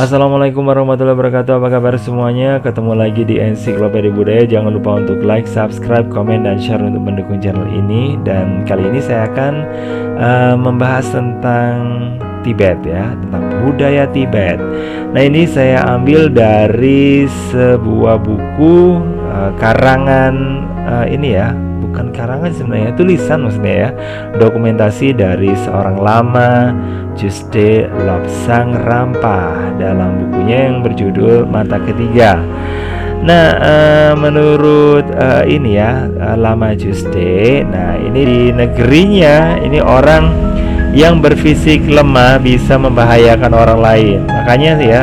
Assalamualaikum warahmatullahi wabarakatuh. Apa kabar semuanya? Ketemu lagi di Ensiklopedia Budaya. Jangan lupa untuk like, subscribe, komen, dan share untuk mendukung channel ini. Dan kali ini saya akan membahas tentang Tibet ya, tentang budaya Tibet. Nah, ini saya ambil dari sebuah buku karangan ini ya, bukan karangan sebenarnya, tulisan maksudnya ya, dokumentasi dari seorang lama, Juste Lobsang Rampa, dalam bukunya yang berjudul Mata Ketiga. Nah, menurut ini ya, Lama Juste, nah ini di negerinya ini orang yang berfisik lemah bisa membahayakan orang lain. Makanya ya,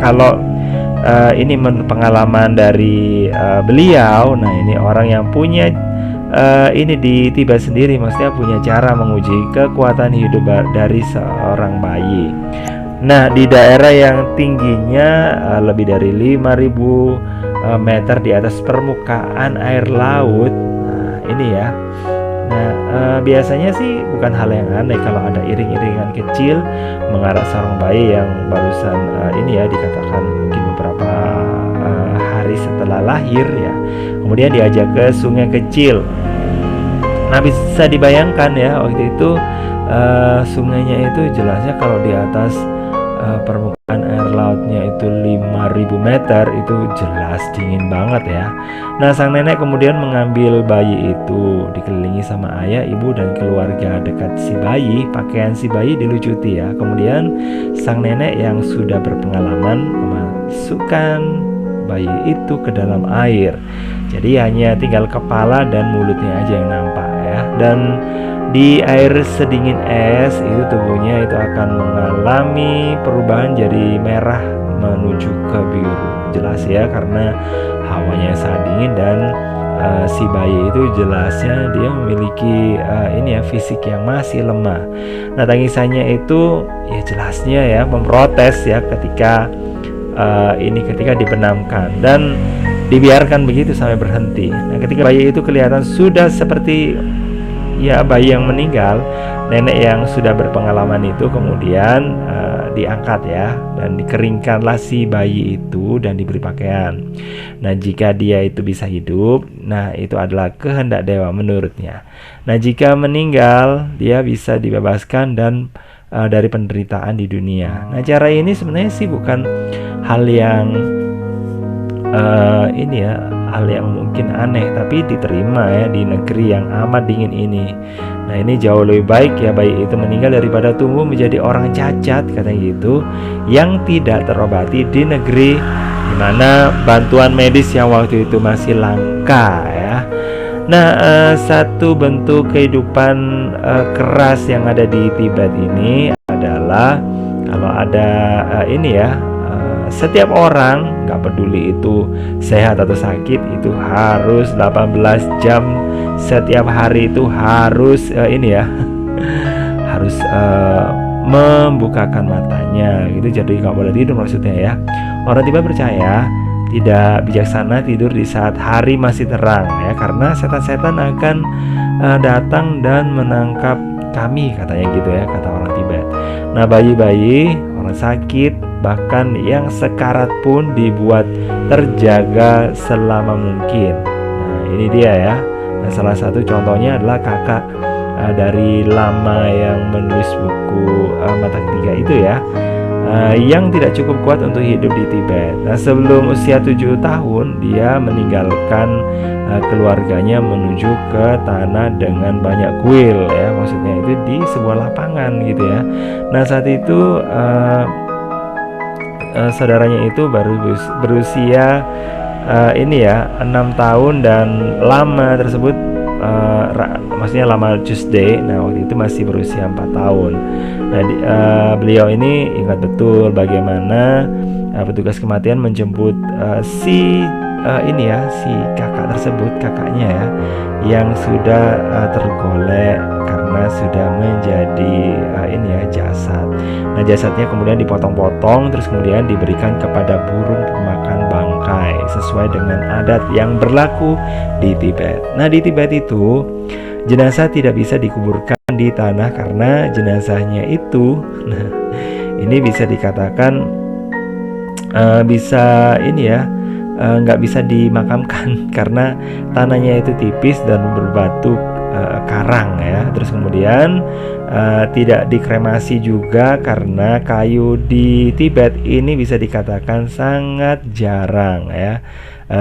kalau ini menurut pengalaman dari beliau, nah ini orang yang punya ini di Tibet sendiri, maksudnya punya cara menguji kekuatan hidup dari seorang bayi. Nah, di daerah yang tingginya lebih dari 5.000 meter di atas permukaan air laut. Nah, ini ya. Nah, biasanya sih bukan hal yang aneh kalau ada iring-iringan kecil mengarah seorang bayi yang barusan ini ya, dikatakan mungkin beberapa hari setelah lahir ya. Kemudian diajak ke sungai kecil. Nah, bisa dibayangkan ya, waktu itu sungainya itu jelasnya kalau di atas permukaan air lautnya itu 5.000 meter, itu jelas dingin banget ya. Nah, sang nenek kemudian mengambil bayi itu, dikelilingi sama ayah, ibu, dan keluarga dekat si bayi. Pakaian si bayi dilucuti ya. Kemudian sang nenek yang sudah berpengalaman memasukkan bayi itu ke dalam air. Jadi hanya tinggal kepala dan mulutnya aja yang nampak ya. Dan di air sedingin es itu tubuhnya itu akan mengalami perubahan jadi merah menuju ke biru. Jelas ya, karena hawanya sangat dingin dan si bayi itu jelasnya dia memiliki ini ya, fisik yang masih lemah. Nah, tangisannya itu ya jelasnya ya memprotes ya ketika ketika dibenamkan dan dibiarkan begitu sampai berhenti. Nah, ketika bayi itu kelihatan sudah seperti ya bayi yang meninggal, nenek yang sudah berpengalaman itu kemudian diangkat ya, dan dikeringkanlah si bayi itu dan diberi pakaian. Nah, jika dia itu bisa hidup, nah itu adalah kehendak dewa menurutnya. Nah, jika meninggal, dia bisa dibebaskan dan dari penderitaan di dunia. Nah, cara ini sebenarnya sih bukan hal yang ini ya, hal yang mungkin aneh, tapi diterima ya di negeri yang amat dingin ini. Nah, ini jauh lebih baik ya bayi itu meninggal daripada tumbuh menjadi orang cacat, katanya gitu, yang tidak terobati di negeri di mana bantuan medis yang waktu itu masih langka ya. Nah, satu bentuk kehidupan keras yang ada di Tibet ini adalah kalau ada ini ya, setiap orang, nggak peduli itu sehat atau sakit, itu harus 18 jam setiap hari itu harus ini ya harus membukakan matanya gitu. Jadi nggak boleh tidur maksudnya ya. Orang Tibet percaya tidak bijaksana tidur di saat hari masih terang ya, karena setan-setan akan datang dan menangkap kami, katanya gitu ya, kata orang Tibet. Nah, bayi-bayi, orang sakit, bahkan yang sekarat pun dibuat terjaga selama mungkin. Nah, ini dia ya. Nah, salah satu contohnya adalah kakak dari lama yang menulis buku Mata Ketiga itu ya, yang tidak cukup kuat untuk hidup di Tibet. Nah, sebelum usia 7 tahun dia meninggalkan keluarganya menuju ke tanah dengan banyak kuil ya, maksudnya itu di sebuah lapangan gitu ya. Nah, saat itu saudaranya itu baru berusia ini ya 6 tahun, dan lama tersebut maksudnya Lama Juste, nah waktu itu masih berusia 4 tahun. Nah, beliau ini ingat betul bagaimana petugas kematian menjemput si kakaknya ya, yang sudah tergolek karena sudah menjadi ini ya jasad. Nah, jasadnya kemudian dipotong-potong terus kemudian diberikan kepada burung pemakan bangkai sesuai dengan adat yang berlaku di Tibet. Nah, di Tibet itu jenazah tidak bisa dikuburkan di tanah karena jenazahnya itu, nah ini bisa dikatakan bisa ini ya, nggak bisa dimakamkan karena tanahnya itu tipis dan berbatu karang ya. Terus kemudian tidak dikremasi juga karena kayu di Tibet ini bisa dikatakan sangat jarang ya,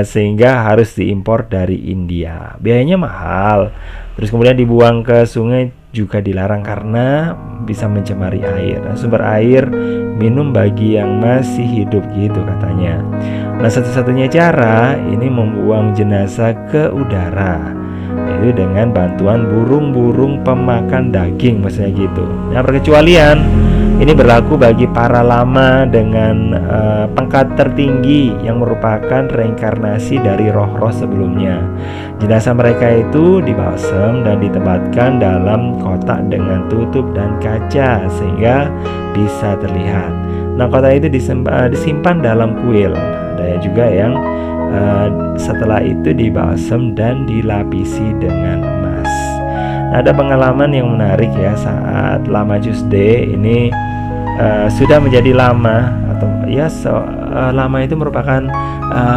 sehingga harus diimpor dari India. Biayanya mahal. Terus kemudian dibuang ke sungai juga dilarang karena bisa mencemari air. Nah, sumber air minum bagi yang masih hidup gitu katanya. Nah, satu-satunya cara ini membuang jenazah ke udara, yaitu dengan bantuan burung-burung pemakan daging, maksudnya gitu. Nah, perkecualian ini berlaku bagi para lama dengan pangkat tertinggi yang merupakan reinkarnasi dari roh-roh sebelumnya. Jenazah mereka itu dibalsem dan ditempatkan dalam kotak dengan tutup dan kaca sehingga bisa terlihat. Nah, kotak itu disimpan dalam kuil. Ada juga yang setelah itu dibalsem dan dilapisi dengan emas. Nah, ada pengalaman yang menarik ya saat Lama Chusde ini sudah menjadi lama atau ya lama itu merupakan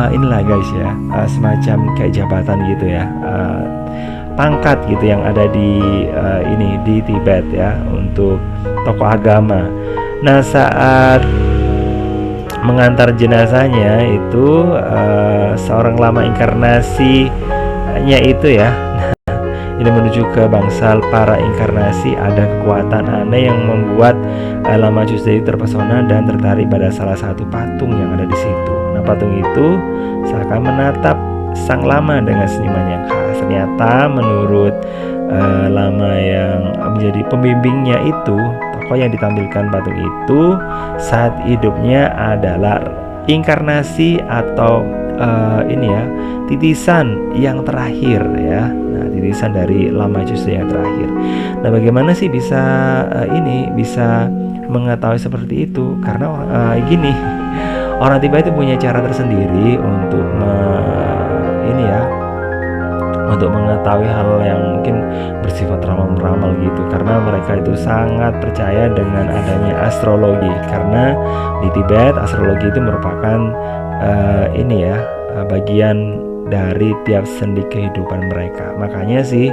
inilah guys ya, semacam kayak jabatan gitu ya, pangkat gitu yang ada di ini di Tibet ya untuk tokoh agama. Nah, saat mengantar jenazahnya itu seorang lama inkarnasinya itu ya, ini menuju ke bangsal para inkarnasi, ada kekuatan aneh yang membuat Lama Chusde terpesona dan tertarik pada salah satu patung yang ada di situ. Nah, patung itu seakan menatap sang lama dengan senyuman yang khas. Ternyata menurut lama yang menjadi pembimbingnya itu, tokoh yang ditampilkan patung itu saat hidupnya adalah inkarnasi atau ini ya, titisan yang terakhir ya. Nah, titisan dari Lama Chusde yang terakhir. Nah, bagaimana sih bisa bisa mengetahui seperti itu? Karena gini, orang Tibet itu punya cara tersendiri untuk untuk mengetahui hal yang mungkin bersifat ramal-ramal gitu, karena mereka itu sangat percaya dengan adanya astrologi. Karena di Tibet astrologi itu merupakan bagian dari tiap sendi kehidupan mereka. Makanya sih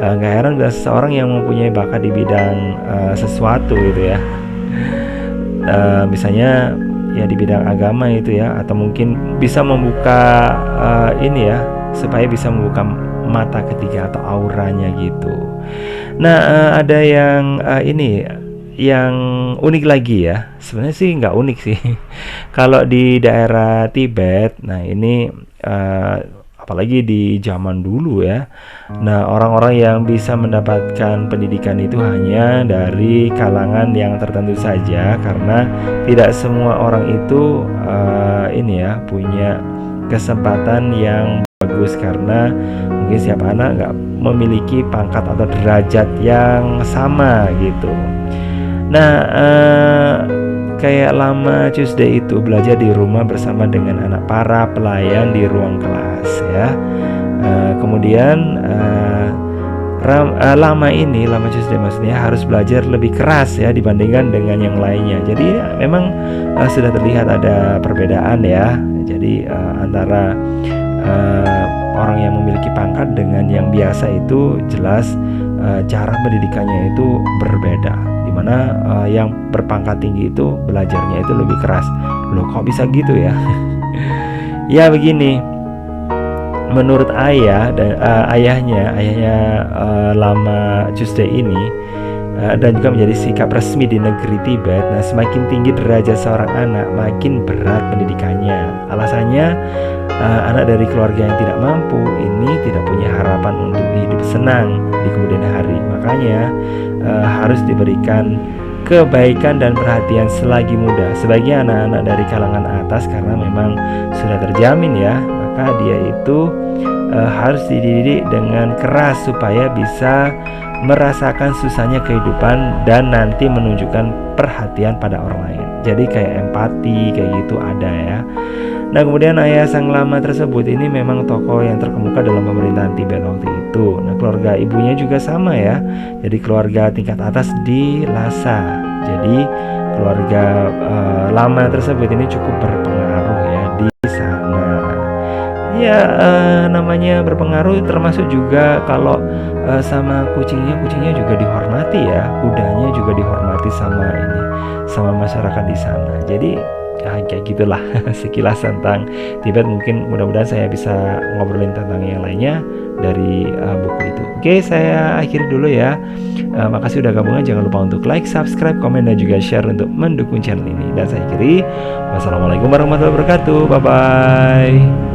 nggak heran bila seseorang yang mempunyai bakat di bidang sesuatu gitu ya, misalnya ya di bidang agama itu ya, atau mungkin bisa membuka supaya bisa membuka mata ketiga atau auranya gitu. Nah, ada yang yang unik lagi ya. Sebenarnya sih nggak unik sih. Kalau di daerah Tibet, nah ini apalagi di zaman dulu ya. Nah, orang-orang yang bisa mendapatkan pendidikan itu hanya dari kalangan yang tertentu saja, karena tidak semua orang itu punya kesempatan yang bagus, karena mungkin setiap anak nggak memiliki pangkat atau derajat yang sama gitu. Nah, kayak Lama Chusde itu belajar di rumah bersama dengan anak para pelayan di ruang kelas ya. Kemudian Lama Chusde maksudnya harus belajar lebih keras ya dibandingkan dengan yang lainnya. Jadi memang sudah terlihat ada perbedaan ya. Jadi antara orang yang memiliki pangkat dengan yang biasa itu jelas cara pendidikannya itu berbeda. Dimana yang berpangkat tinggi itu belajarnya itu lebih keras. Loh, kok bisa gitu ya? Ya begini, menurut ayahnya Lama Chusde ini dan juga menjadi sikap resmi di negeri Tibet. Nah, semakin tinggi derajat seorang anak, makin berat pendidikannya. Alasannya anak dari keluarga yang tidak mampu ini tidak punya harapan untuk hidup senang di kemudian hari. Makanya harus diberikan kebaikan dan perhatian selagi muda. Sebagai anak-anak dari kalangan atas, karena memang sudah terjamin ya, maka dia itu harus dididik dengan keras supaya bisa merasakan susahnya kehidupan dan nanti menunjukkan perhatian pada orang lain. Jadi kayak empati kayak gitu ada ya. Nah, kemudian ayah sang lama tersebut ini memang tokoh yang terkemuka dalam pemerintahan Tibet waktu itu. Nah, keluarga ibunya juga sama ya. Jadi keluarga tingkat atas di Lhasa. Jadi keluarga lama tersebut ini cukup berpengaruh ya namanya berpengaruh, termasuk juga kalau sama kucingnya juga dihormati ya, kudanya juga dihormati sama masyarakat di sana. Jadi ya kayak gitulah sekilas tentang Tibet. Mungkin mudah-mudahan saya bisa ngobrolin tentang yang lainnya dari buku itu. Oke, saya akhiri dulu ya. Makasih udah gabungan. Jangan lupa untuk like, subscribe, komen, dan juga share untuk mendukung channel ini. Dan saya akhiri, wassalamualaikum warahmatullahi wabarakatuh. Bye bye.